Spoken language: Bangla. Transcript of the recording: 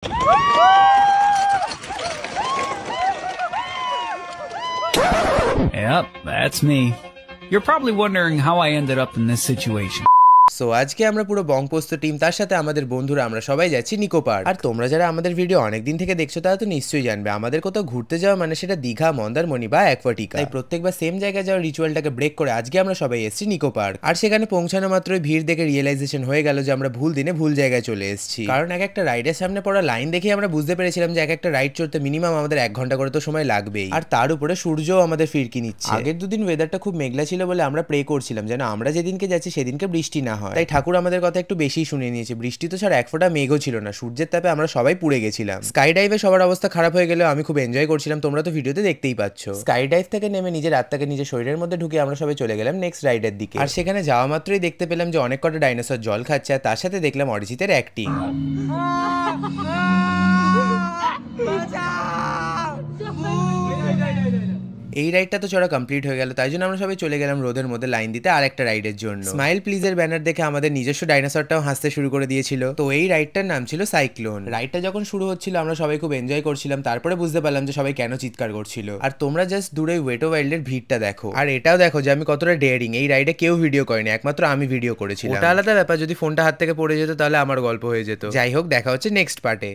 Yep, that's me. You're probably wondering how I ended up in this situation. So আজকে আমরা পুরো বংপোস্ত টিম, তার সাথে আমাদের বন্ধুরা, আমরা সবাই যাচ্ছি নিকো পার্ক। আর তোমরা যারা আমাদের ভিডিও অনেকদিন থেকে দেখছো তারা তো নিশ্চয়ই জানবে আমাদের কোথাও ঘুরতে যাওয়া মানে সেটা দীঘা, মন্দারমণি বা অ্যাকোয়াটিকা। তাই প্রত্যেকবার সেম জায়গায় যাওয়ার রিচুয়ালটাকে ব্রেক করে আজকে আমরা সবাই এসেছি নিকো পার্ক। আর সেখানে পৌঁছানো মাত্রই ভিড় দেখে রিয়েলাইজেশন হয়ে গেল যে আমরা ভুল দিনে ভুল জায়গায় চলে এসেছি। কারণ এক একটা রাইডের সামনে পড়া লাইন দেখে আমরা বুঝতে পেরেছিলাম যে এক একটা রাইড চড়তে মিনিমাম আমাদের 1 ঘন্টা করে তো সময় লাগবেই। আর তার উপরে সূর্যও আমাদের ফিরকি নিচ্ছে। আগের দুদিন ওয়েদারটা খুব মেঘলা ছিল বলে আমরা প্রে করছিলাম যেন আমরা যেদিনকে যাচ্ছি সেদিনকে বৃষ্টি না হয়। তাই ঠাকুর আমাদের কথা একটু বেশি শুনে নিয়েছে। বৃষ্টি তো ছাড়া এক ফোঁটা মেঘও ছিল না। সূর্যের তাপে আমরা সবাই পুড়ে গেছিলাম। স্কাই ডাইভে সবার অবস্থা খারাপ হয়ে গেলেও আমি খুব এনজয় করছিলাম, তোমরা তো ভিডিওতে দেখতেই পাচ্ছ। স্কাই ডাইভ থেকে নেমে নিজের আত্মাকে নিজের শরীরের মধ্যে ঢুকে আমরা সবাই চলে গেলাম নেক্সট রাইডের দিকে। আর সেখানে যাওয়া মাত্রই দেখতে পেলাম যে অনেক কটা ডাইনোসর জল খাচ্ছে, আর তার সাথে দেখলাম অরিজিতের অ্যাক্টিং। এই রাইডটা তো চড়া কমপ্লিট হয়ে গেল, তাই জন্য আমরা সবাই চলে গেলাম রোদের মধ্যে লাইন দিতে আর একটা রাইডের জন্য। স্মাইল প্লিজের ব্যানার দেখে আমাদের নিজস্ব ডাইনোসরটাও হাসতে শুরু করে দিয়েছিল। তো এই রাইডটার নাম ছিল সাইক্লোন। রাইডটা যখন শুরু হচ্ছিল আমরা সবাই খুব এনজয় করছিলাম, তারপরে বুঝতে পারলাম যে সবাই কেন চিৎকার করছিল। আর তোমরা জাস্ট দূরে ওয়েট ওয়াইল্ডের ভিড়টা দেখো, আর এটাও দেখো যে আমি কতটা ডেয়ারিং। এই রাইডে কেউ ভিডিও করেনি, একমাত্র আমি ভিডিও করেছিলাম। ওটা আলাদা ব্যাপার, যদি ফোনটা হাত থেকে পড়ে যেত তাহলে আমার গল্প হয়ে যেত। যাই হোক, দেখা হচ্ছে নেক্সট পার্টে।